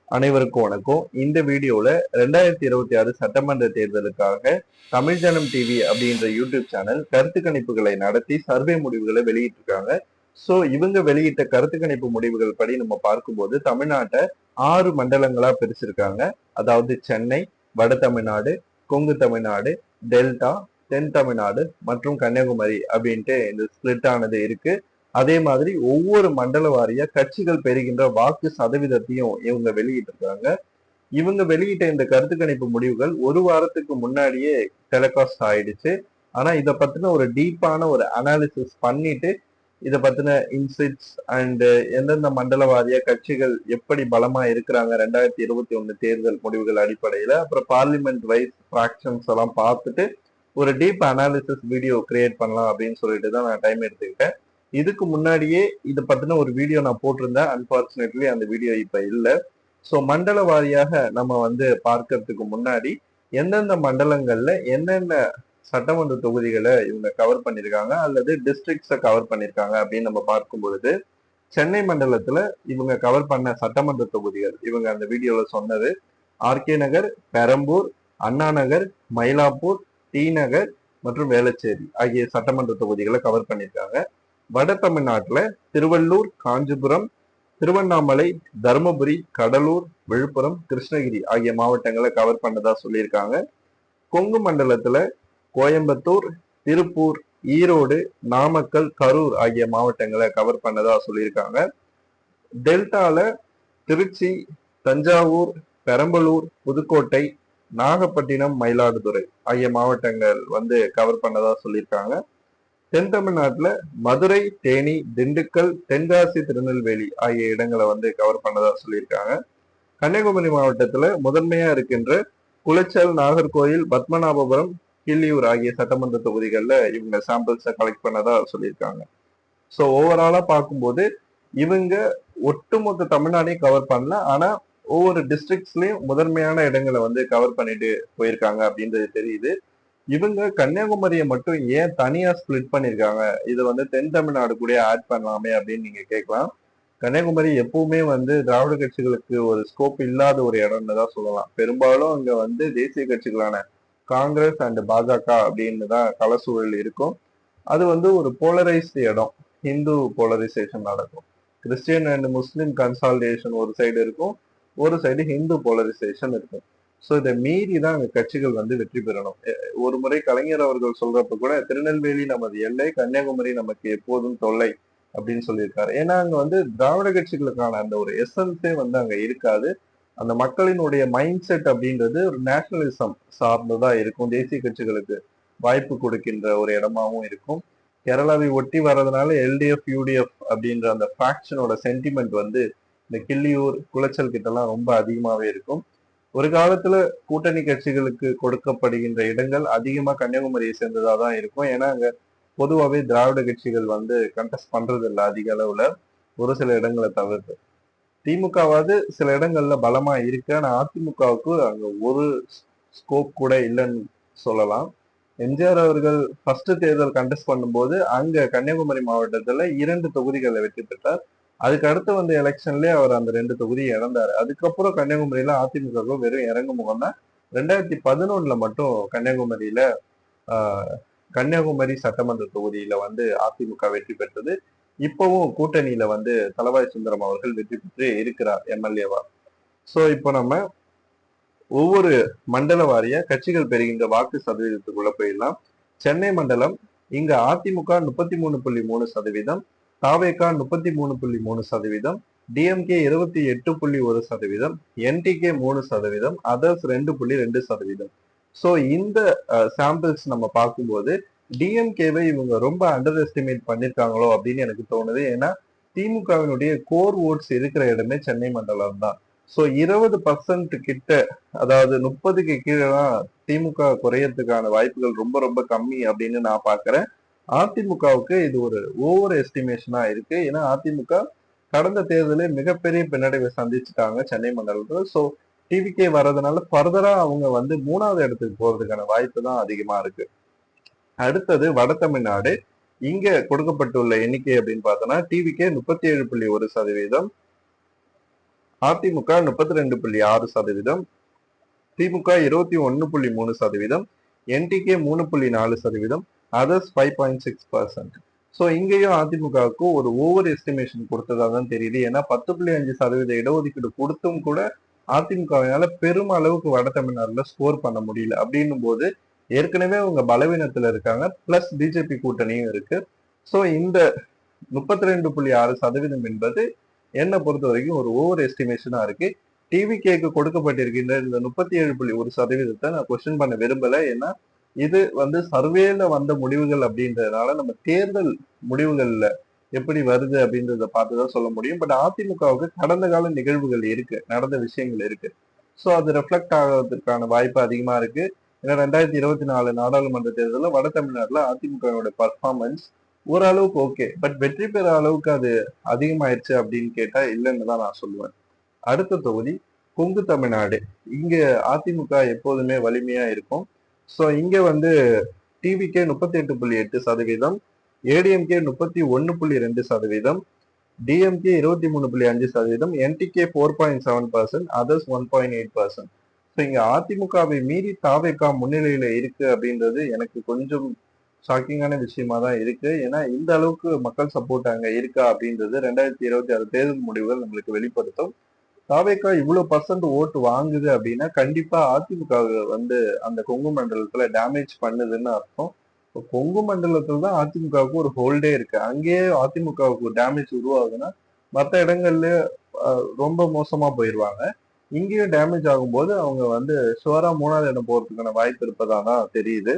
அனைவருக்கும் வணக்கம். இந்த வீடியோல 2026 சட்டமன்ற தேர்தலுக்காக தமிழ் ஜனம் டிவி அப்படின்ற யூடியூப் சேனல் கருத்து கணிப்புகளை நடத்தி சர்வே முடிவுகளை வெளியிட்டிருக்காங்க. சோ இவங்க வெளியிட்ட கருத்து கணிப்பு முடிவுகள் படி நம்ம பார்க்கும்போது தமிழ்நாட்டை 6 மண்டலங்களா பிரிச்சிருக்காங்க. அதாவது சென்னை, வட தமிழ்நாடு, கொங்கு தமிழ்நாடு, டெல்டா, தென் தமிழ்நாடு மற்றும் கன்னியாகுமரி அப்படின்ட்டு இந்த ஸ்பிளிட் ஆனது இருக்கு. அதே மாதிரி ஒவ்வொரு மண்டல வாரியா கட்சிகள் பெறுகின்ற வாக்கு சதவீதத்தையும் இவங்க வெளியிட்டிருக்காங்க. இவங்க வெளியிட்ட இந்த கருத்து கணிப்பு முடிவுகள் ஒரு வாரத்துக்கு முன்னாடியே டெலிகாஸ்ட் ஆயிடுச்சு. ஆனா இதை பத்தின ஒரு டீப்பான ஒரு அனாலிசிஸ் பண்ணிட்டு இதை பத்தின இன்சிட்ஸ் அண்ட் எந்தெந்த மண்டல வாரியா கட்சிகள் எப்படி பலமா இருக்கிறாங்க 2021 தேர்தல் முடிவுகள் அடிப்படையில, அப்புறம் பார்லிமெண்ட் வைஸ் ஃபிராக்ஷன்ஸ் எல்லாம் பார்த்துட்டு ஒரு டீப் அனாலிசிஸ் வீடியோ கிரியேட் பண்ணலாம் அப்படின்னு சொல்லிட்டு தான் நான் டைம் எடுத்துக்கிட்டேன். இதுக்கு முன்னாடியே இதை பத்தின ஒரு வீடியோ நான் போட்டிருந்தேன். அன்பார்ச்சுனேட்லி அந்த வீடியோ இப்ப இல்லை. ஸோ மண்டல வாரியாக நம்ம பார்க்கறதுக்கு முன்னாடி எந்தெந்த மண்டலங்கள்ல என்னென்ன சட்டமன்ற தொகுதிகளை இவங்க கவர் பண்ணியிருக்காங்க அல்லது டிஸ்ட்ரிக்ட்ஸை கவர் பண்ணியிருக்காங்க அப்படின்னு நம்ம பார்க்கும் பொழுது, சென்னை மண்டலத்துல இவங்க கவர் பண்ண சட்டமன்ற தொகுதிகள் இவங்க அந்த வீடியோல சொன்னது ஆர்கே நகர், பெரம்பூர், அண்ணா நகர், மயிலாப்பூர், டி நகர் மற்றும் வேளச்சேரி ஆகிய சட்டமன்ற தொகுதிகளை கவர் பண்ணியிருக்காங்க. வட தமிழ்நாட்டுல திருவள்ளூர், காஞ்சிபுரம், திருவண்ணாமலை, தருமபுரி, கடலூர், விழுப்புரம், கிருஷ்ணகிரி ஆகிய மாவட்டங்களை கவர் பண்ணதா சொல்லியிருக்காங்க. கொங்கு மண்டலத்துல கோயம்புத்தூர், திருப்பூர், ஈரோடு, நாமக்கல், கரூர் ஆகிய மாவட்டங்களை கவர் பண்ணதா சொல்லியிருக்காங்க. டெல்டால திருச்சி, தஞ்சாவூர், பெரம்பலூர், புதுக்கோட்டை, நாகப்பட்டினம், மயிலாடுதுறை ஆகிய மாவட்டங்கள் கவர் பண்ணதா சொல்லியிருக்காங்க. தென் தமிழ்நாட்டுல மதுரை, தேனி, திண்டுக்கல், தென்காசி, திருநெல்வேலி ஆகிய இடங்களை கவர் பண்ணதா சொல்லியிருக்காங்க. கன்னியாகுமரி மாவட்டத்துல முதன்மையா இருக்கின்ற குளச்சல், நாகர்கோயில், பத்மநாபபுரம், கிள்ளியூர் ஆகிய சட்டமன்ற தொகுதிகள்ல இவங்க சாம்பிள்ஸை கலெக்ட் பண்ணதா சொல்லியிருக்காங்க. ஸோ ஓவராலா பார்க்கும்போது இவங்க ஒட்டுமொத்த தமிழ்நாடையும் கவர் பண்ணல, ஆனா ஒவ்வொரு டிஸ்ட்ரிக்ட்ஸ்லயும் முதன்மையான இடங்களை கவர் பண்ணிட்டு போயிருக்காங்க அப்படின்றது தெரியுது. இவங்க கன்னியாகுமரியை மட்டும் ஏன் தனியா ஸ்பிளிட் பண்ணிருக்காங்க, இது தென் தமிழ்நாடு கூட ஆட் பண்ணலாமே அப்படின்னு நீங்க கேட்கலாம். கன்னியாகுமரி எப்பவுமே திராவிட கட்சிகளுக்கு ஒரு ஸ்கோப் இல்லாத ஒரு இடம்னு தான் சொல்லலாம். பெரும்பாலும் அங்க தேசிய கட்சிகளான காங்கிரஸ் அண்ட் பாஜக அப்படின்னு தான் களசூழல் இருக்கும். அது ஒரு போலரைஸ்டு இடம். ஹிந்து போலரைசேஷன் நடக்கும். கிறிஸ்டியன் அண்ட் முஸ்லிம் கன்சாலிடேஷன் ஒரு சைடு இருக்கும், ஒரு சைடு ஹிந்து போலரைசேஷன் இருக்கும். ஸோ இதை மீறி தான் அங்கே கட்சிகள் வெற்றி பெறணும். ஒரு முறை கலைஞர் அவர்கள் சொல்றப்ப கூட திருநெல்வேலி நமது எல்லை, கன்னியாகுமரி நமக்கு எப்போதும் தொல்லை அப்படின்னு சொல்லியிருக்காரு. ஏன்னா அங்க திராவிட கட்சிகளுக்கான அந்த ஒரு எசன்ஸே அங்க இருக்காது. அந்த மக்களினுடைய மைண்ட் செட் அப்படின்றது ஒரு நேஷனலிசம் சார்ந்ததா இருக்கும். தேசிய கட்சிகளுக்கு வாய்ப்பு கொடுக்கின்ற ஒரு இடமாவும் இருக்கும். கேரளாவை ஒட்டி வர்றதுனால எல்டிஎஃப், யூடிஎஃப் அப்படின்ற அந்த ஃபேக்ஷனோட சென்டிமெண்ட் இந்த கிள்ளியூர், குளச்சல் கிட்ட எல்லாம் ரொம்ப அதிகமாவே இருக்கும். ஒரு காலத்துல கூட்டணி கட்சிகளுக்கு கொடுக்கப்படுகின்ற இடங்கள் அதிகமா கன்னியாகுமரியை சேர்ந்ததா தான் இருக்கும். ஏன்னா அங்க பொதுவாகவே திராவிட கட்சிகள் கண்டெஸ்ட் பண்றது இல்லை அதிக அளவுல, ஒரு சில இடங்களை தவிர்த்து. திமுகவாவது சில இடங்கள்ல பலமா இருக்கு, ஆனா அதிமுகவுக்கு அங்க ஒரு ஸ்கோப் கூட இல்லைன்னு சொல்லலாம். எம்ஜிஆர் அவர்கள் ஃபர்ஸ்ட் தேர்தல் கண்டெஸ்ட் பண்ணும்போது அங்க கன்னியாகுமரி மாவட்டத்துல 2 தொகுதிகளை வெற்றி பெற்றார். அதுக்கு அடுத்து எலெக்ஷன்லயே அவர் அந்த 2 தொகுதியை இழந்தாரு. அதுக்கப்புறம் கன்னியாகுமரியில அதிமுக வெறும் இறங்கு முகம் தான். 2011 மட்டும் கன்னியாகுமரியில கன்னியாகுமரி சட்டமன்ற தொகுதியில அதிமுக வெற்றி பெற்றது. இப்பவும் கூட்டணியில தளவாய் சுந்தரம் அவர்கள் வெற்றி பெற்று இருக்கிறார் எம்எல்ஏவா. சோ இப்போ நம்ம ஒவ்வொரு மண்டல வாரியா கட்சிகள் பெறுகின்ற வாக்கு சதவீதத்துக்குள்ள போயிடலாம். சென்னை மண்டலம், இங்க அதிமுக 33.3%, தாவேகா 33.3%, டிஎம்கே 28.1%, என்டிகே 3%, அதர்ஸ் 2.2%. ஸோ இந்த சாம்பிள்ஸ் நம்ம பார்க்கும்போது டிஎம்கேவை இவங்க ரொம்ப அண்டர் எஸ்டிமேட் பண்ணிருக்காங்களோ அப்படின்னு எனக்கு தோணுது. ஏன்னா திமுகவினுடைய கோர் ஓட்ஸ் இருக்கிற இடமே சென்னை மண்டலம் தான். ஸோ 20% கிட்ட, அதாவது 30க்கு கீழே தான் திமுக குறையறதுக்கான வாய்ப்புகள் ரொம்ப ரொம்ப கம்மி அப்படின்னு நான் பாக்குறேன். அதிமுகவுக்கு இது ஒரு ஓவர் எஸ்டிமேஷனா இருக்கு. ஏன்னா அதிமுக கடந்த தேர்தலில் மிகப்பெரிய பின்னடைவை சந்திச்சுட்டாங்க சென்னை மண்டலத்துல. ஸோ டிவிகே வர்றதுனால ஃபர்தரா அவங்க 3வது இடத்துக்கு போறதுக்கான வாய்ப்பு தான் அதிகமா இருக்கு. அடுத்தது வட தமிழ்நாடு. இங்க கொடுக்கப்பட்டுள்ள எண்ணிக்கை அப்படின்னு பார்த்தோம்னா டிவிகே 37.1%, அதிமுக 32.6%, திமுக 21.3%, என்டிகே 3.4%, அதர்ஸ் 5.6%. ஸோ இங்கேயும் அதிமுகவுக்கு ஒரு ஓவர் எஸ்டிமேஷன் கொடுத்ததா தான் தெரியுது. ஏன்னா 10.5% இடஒதுக்கீடு கொடுத்தும் கூட அதிமுகவினால பெரும் அளவுக்கு வட தமிழ்நாடுல ஸ்கோர் பண்ண முடியல. அப்படின்னும் போது ஏற்கனவே அவங்க பலவீனத்துல இருக்காங்க, பிளஸ் பிஜேபி கூட்டணியும் இருக்கு. ஸோ இந்த 32.6% என்பது என்னை பொறுத்த வரைக்கும் ஒரு ஓவர் எஸ்டிமேஷனா இருக்கு. டிவிகேக்கு கொடுக்கப்பட்டிருக்கின்ற இந்த 37.1% நான் கொஸ்டின் பண்ண விரும்பல. ஏன்னா இது வந்து சர்வேல வந்த முடிவுகள் அப்படின்றதுனால நம்ம தேர்தல் முடிவுகள்ல எப்படி வருது அப்படின்றத பார்த்துதான் சொல்ல முடியும். பட் அதிமுகவுக்கு கடந்த கால நிகழ்வுகள் இருக்கு, நடந்த விஷயங்கள் இருக்கு. ஸோ அது ரெஃப்ளெக்ட் ஆகிறதுக்கான வாய்ப்பு அதிகமா இருக்கு. ஏன்னா 2024 நாடாளுமன்ற தேர்தலில் வட தமிழ்நாட்டுல அதிமுகவோட பர்ஃபார்மன்ஸ் ஓரளவுக்கு ஓகே, பட் வெற்றி பெற அளவுக்கு அது அதிகமாயிருச்சு அப்படின்னு கேட்டா இல்லைன்னு தான் நான் சொல்லுவேன். அடுத்த தொகுதி கொங்கு தமிழ்நாடு. இங்க அதிமுக எப்போதுமே வலிமையா இருக்கும். ஸோ இங்க வந்து TVK 38.8%, ADMK 31.2%, DMK 23.5%, NTK 4.7%, others 1.8%. So இங்க அதிமுகவை மீறி தாவேகா முன்னிலையில இருக்கு அப்படின்றது எனக்கு கொஞ்சம் ஷாக்கிங்கான விஷயமா தான் இருக்கு. ஏன்னா இந்த அளவுக்கு மக்கள் சப்போர்ட் அங்க இருக்கா அப்படின்றது 2026 தேர்தல் முடிவுகள் நம்மளுக்கு வெளிப்படுத்தும். தாவேகா இவ்வளவு பர்சன்ட் ஓட்டு வாங்குது அப்படின்னா கண்டிப்பா அதிமுக வந்து அந்த கொங்கு மண்டலத்துல டேமேஜ் பண்ணுதுன்னு அர்த்தம். கொங்கு மண்டலத்துல தான் அதிமுகவுக்கு ஒரு ஹோல்டே இருக்கு. அங்கேயே அதிமுகவுக்கு டேமேஜ் உருவாகுதுன்னா மற்ற இடங்கள்ல ரொம்ப மோசமா போயிடுவாங்க. இங்கேயும் டேமேஜ் ஆகும்போது அவங்க வந்து ஷுவரா 3வது இடம் போறதுக்கான வாய்ப்பு இருப்பதா தான் தெரியுது.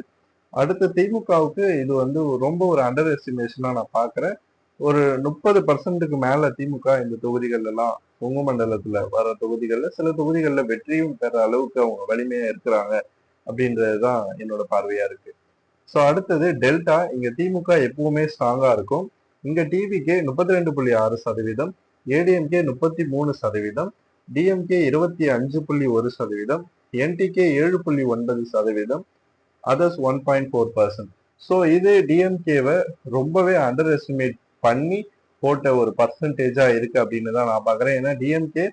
அடுத்த திமுகவுக்கு இது வந்து ரொம்ப ஒரு அண்டர் எஸ்டிமேஷனா நான் பாக்குறேன். ஒரு 30% மேல திமுக இந்த தொகுதிகள் எல்லாம் கொங்கு மண்டலத்துல வர தொகுதிகள்ல சில தொகுதிகள்ல வெற்றியும் பெற அளவுக்கு அவங்க வலிமையா இருக்கிறாங்க அப்படின்றதுதான் என்னோட பார்வையா இருக்கு. ஸோ அடுத்தது டெல்டா. இங்க திமுக எப்பவுமே ஸ்ட்ராங்கா இருக்கும். இங்க TVK 32.6%, ADMK 33%, DMK 25.1%, NTK 7.9%, others 1.4%. So இது டிஎம்கேவை ரொம்பவே அண்டர் எஸ்டிமேட் பண்ணி போட்ட ஒரு பர்சன்டேஜா இருக்கு அப்படின்னு தான் நான் பாக்குறேன். ஏன்னா டிஎம்கே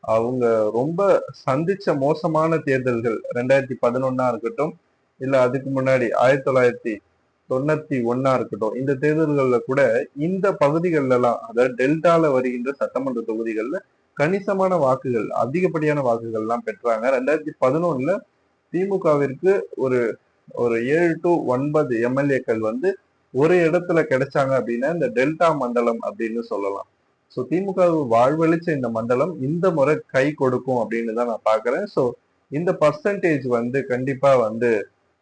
அவங்க ரொம்ப சந்திச்ச மோசமான தேர்தல்கள் 2011 இருக்கட்டும், இல்ல அதுக்கு முன்னாடி 1991 இருக்கட்டும், இந்த தேர்தல்கள்ல கூட இந்த பகுதிகள்ல எல்லாம், அதாவது டெல்டால வருகின்ற சட்டமன்ற தொகுதிகள்ல கணிசமான வாக்குகள், அதிகப்படியான வாக்குகள் எல்லாம் பெற்றாங்க. 2011 திமுகவிற்கு ஒரு ஒரு 7 to 9 எம்எல்ஏக்கள் வந்து ஒரு இடத்துல கிடைச்சாங்க அப்படின்னா இந்த டெல்டா மண்டலம் அப்படின்னு சொல்லலாம். ஸோ திமுக வாழ்வழிச்ச இந்த மண்டலம் இந்த முறை கை கொடுக்கும் அப்படின்னு தான் நான் பாக்குறேன். ஸோ இந்த பர்சன்டேஜ் வந்து கண்டிப்பா வந்து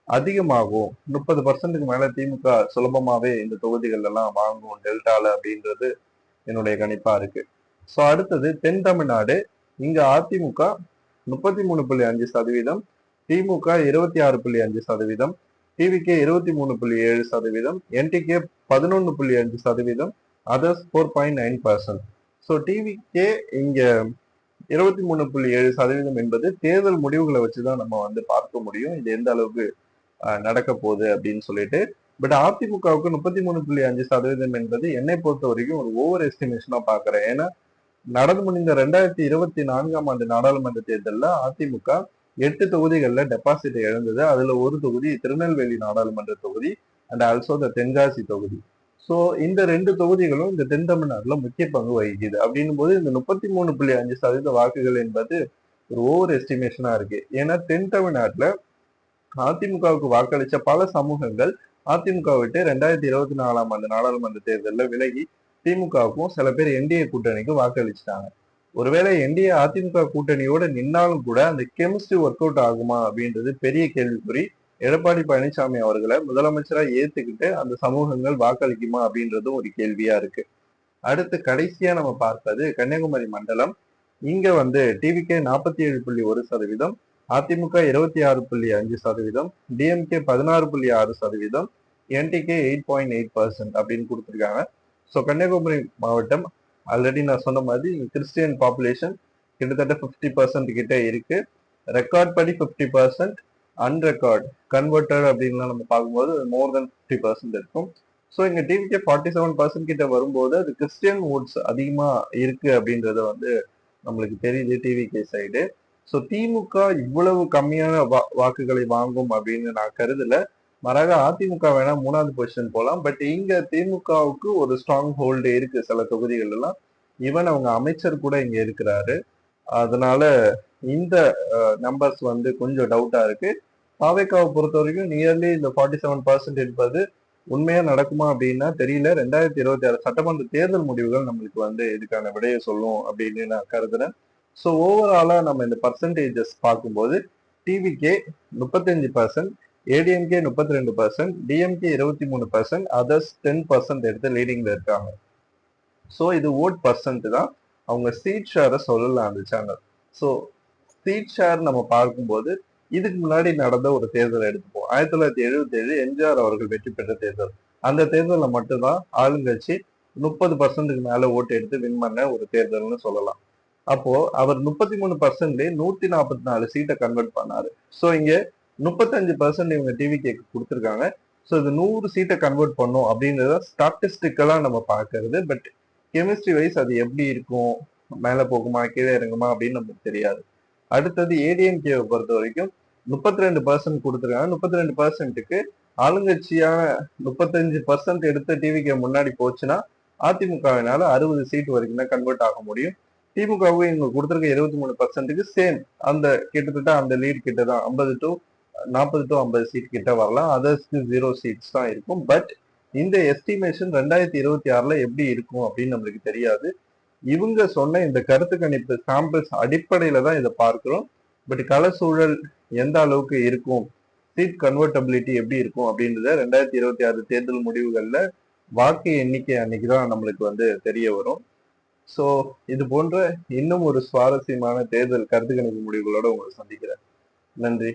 அதிகமாகும். 30%க்கு மேல திமுக சுலபமாவே இந்த தொகுதிகள் எல்லாம் வாங்கும் டெல்டால அப்படின்றது என்னுடைய கணிப்பா இருக்கு. ஸோ அடுத்தது தென் தமிழ்நாடு. இங்க அதிமுக 33.5%, திமுக 26.5%, TVK 23.7%, NTK 11.5%, others 4.9%. So TVK இங்க 23.7% என்பது தேர்தல் முடிவுகளை வச்சுதான் நம்ம வந்து பார்க்க முடியும் இது எந்த அளவுக்கு நடக்க போகுது அப்படின்னு சொல்லிட்டு. பட் அதிமுகவுக்கு 33.5% என்பது என்னை பொறுத்த வரைக்கும் ஒரு ஓவர் எஸ்டிமேஷனா பாக்குறேன். ஏன்னா நடந்து முடிந்த 2024 ஆண்டு நாடாளுமன்ற தேர்தலில் அதிமுக 8 தொகுதிகள்ல டெபாசிட் இழந்தது. அதுல ஒரு தொகுதி திருநெல்வேலி நாடாளுமன்ற தொகுதி அண்ட் ஆல்சோ த தென்காசி தொகுதி. ஸோ இந்த 2 தொகுதிகளும் இந்த தென் தமிழ்நாட்டுல முக்கிய பங்கு வகிக்குது. அப்படின்னும் போது இந்த 33.5% வாக்குகள் என்பது ஒரு ஓவர் எஸ்டிமேஷனா இருக்கு. ஏன்னா தென் தமிழ்நாட்டுல அதிமுகவுக்கு வாக்களிச்ச பல சமூகங்கள் அதிமுக விட்டு 2024 ஆண்டு நாடாளுமன்ற தேர்தலில் விலகி திமுகவுக்கும் சில பேர் என்டிஏ கூட்டணிக்கு வாக்களிச்சிட்டாங்க. ஒருவேளை என்டிஏ அதிமுக கூட்டணியோட நின்னாலும் கூட அந்த கெமிஸ்ட்ரி ஒர்க் அவுட் ஆகுமா அப்படின்றது பெரிய கேள்விக்குறி. எடப்பாடி பழனிசாமி அவர்களை முதலமைச்சரா ஏத்துக்கிட்டு அந்த சமூகங்கள் வாக்களிக்குமா அப்படின்றதும் ஒரு கேள்வியா இருக்கு. அடுத்து கடைசியா நம்ம பார்ப்பது கன்னியாகுமரி மண்டலம். இங்க வந்து டிவிகே 47.1%, அதிமுக 26.5%, டிஎம்கே 16.6%, என்டிகே 8.8% அப்படின்னு கொடுத்துருக்காங்க. ஸோ கன்னியாகுமரி மாவட்டம் ஆல்ரெடி நான் சொன்ன மாதிரி கிறிஸ்டியன் பாப்புலேஷன் கிட்டத்தட்ட 50% கிட்ட இருக்கு. ரெக்கார்ட் படி 50%, அன்ரெக்கார்ட் கன்வெர்டட் அப்படின்லாம் நம்ம பார்க்கும்போது மோர் தென் 50% இருக்கும். ஸோ இங்க டிவிகே 47% கிட்ட வரும்போது அது கிறிஸ்டியன் ஓட்ஸ் அதிகமா இருக்கு அப்படின்றத வந்து நம்மளுக்கு தெரியுது டிவிகே சைடு. ஸோ திமுக இவ்வளவு கம்மியான வாக்குகளை வாங்கும் அப்படின்னு நான் கருதல. மாறாக அதிமுக வேணா 3வது பொசிஷன் போலாம். பட் இங்க திமுகவுக்கு ஒரு ஸ்ட்ராங் ஹோல்டு இருக்கு சில தொகுதிகள் எல்லாம். ஈவன் அவங்க அமைச்சர் கூட இங்க இருக்கிறாரு. அதனால இந்த நம்பர்ஸ் வந்து கொஞ்சம் டவுட்டா இருக்கு. தாவேக்காவை பொறுத்த வரைக்கும் நியர்லி இந்த 47% என்பது உண்மையா நடக்குமா அப்படின்னா தெரியல. 2026 சட்டமன்ற தேர்தல் முடிவுகள் நம்மளுக்கு வந்து இதுக்கான விடையை சொல்லும் அப்படின்னு நான் கருதுறேன். ஸோ ஓவராலா நம்ம இந்த பர்சன்டேஜஸ் பார்க்கும்போது டிவிகே 35%, ஏடிஎம்கே 32%, டிஎம்கே 23%, அதர்ஸ் 10% எடுத்து லீடிங்ல இருக்காங்க. ஸோ இது ஓட் பர்சன்ட் தான். அவங்க சீட் ஷேரை சொல்லலாம் அந்த சேனல். ஸோ சீட் ஷேர் நம்ம பார்க்கும்போது இதுக்கு முன்னாடி நடந்த ஒரு தேர்தலை எடுத்துப்போம். 1977 எம்ஜிஆர் அவர்கள் வெற்றி பெற்ற தேர்தல். அந்த தேர்தலில் மட்டும்தான் ஆளுங்கட்சி 30%க்கு மேல ஓட்டு எடுத்து வின் பண்ண ஒரு தேர்தல்னு சொல்லலாம். அப்போ அவர் 33% 144 சீட்டை கன்வெர்ட் பண்ணாரு. ஸோ இங்க 35% இவங்க டிவிகேக்கு கொடுத்துருக்காங்க. ஸோ இது 100 சீட்டை கன்வெர்ட் பண்ணும் அப்படின்றத ஸ்டாட்டிஸ்டிக்கலா நம்ம பார்க்கறது. பட் கெமிஸ்ட்ரி வைஸ் அது எப்படி இருக்கும், மேல போகுமா கீழே இறங்குமா அப்படின்னு நமக்கு தெரியாது. அடுத்தது ஏடிஎம்கேவை பொறுத்த வரைக்கும் 32% கொடுத்துருக்காங்க. 32%க்கு ஆளுங்கட்சியான 35% எடுத்து டிவிகே முன்னாடி போச்சுன்னா அதிமுகவினால 60 சீட் வரைக்கும் தான் கன்வெர்ட் ஆக முடியும். திமுகவுக்கு இவங்க கொடுத்துருக்க 23%க்கு சேம் அந்த கிட்டத்தட்ட அந்த லீட் கிட்ட தான் 40 to 50 சீட் கிட்ட வரலாம். அதர்ஸ்க்கு 0 சீட்ஸ் தான் இருக்கும். பட் இந்த எஸ்டிமேஷன் 2026ல எப்படி இருக்கும் அப்படின்னு நம்மளுக்கு தெரியாது. இவங்க சொன்ன இந்த கருத்து கணிப்பு சாம்பிள்ஸ் அடிப்படையில தான் இதை பார்க்கிறோம். பட் கள சூழல் எந்த அளவுக்கு இருக்கும், சீட் கன்வெர்டபிலிட்டி எப்படி இருக்கும் அப்படின்றத 2026 தேர்தல் முடிவுகள்ல வாக்கு எண்ணிக்கை அன்னைக்குதான் நம்மளுக்கு வந்து தெரிய வரும். ஸோ இது போன்ற இன்னும் ஒரு சுவாரஸ்யமான தேர்தல் கருத்து கணிப்பு முடிவுகளோட உங்களை சந்திக்கிறேன். நன்றி.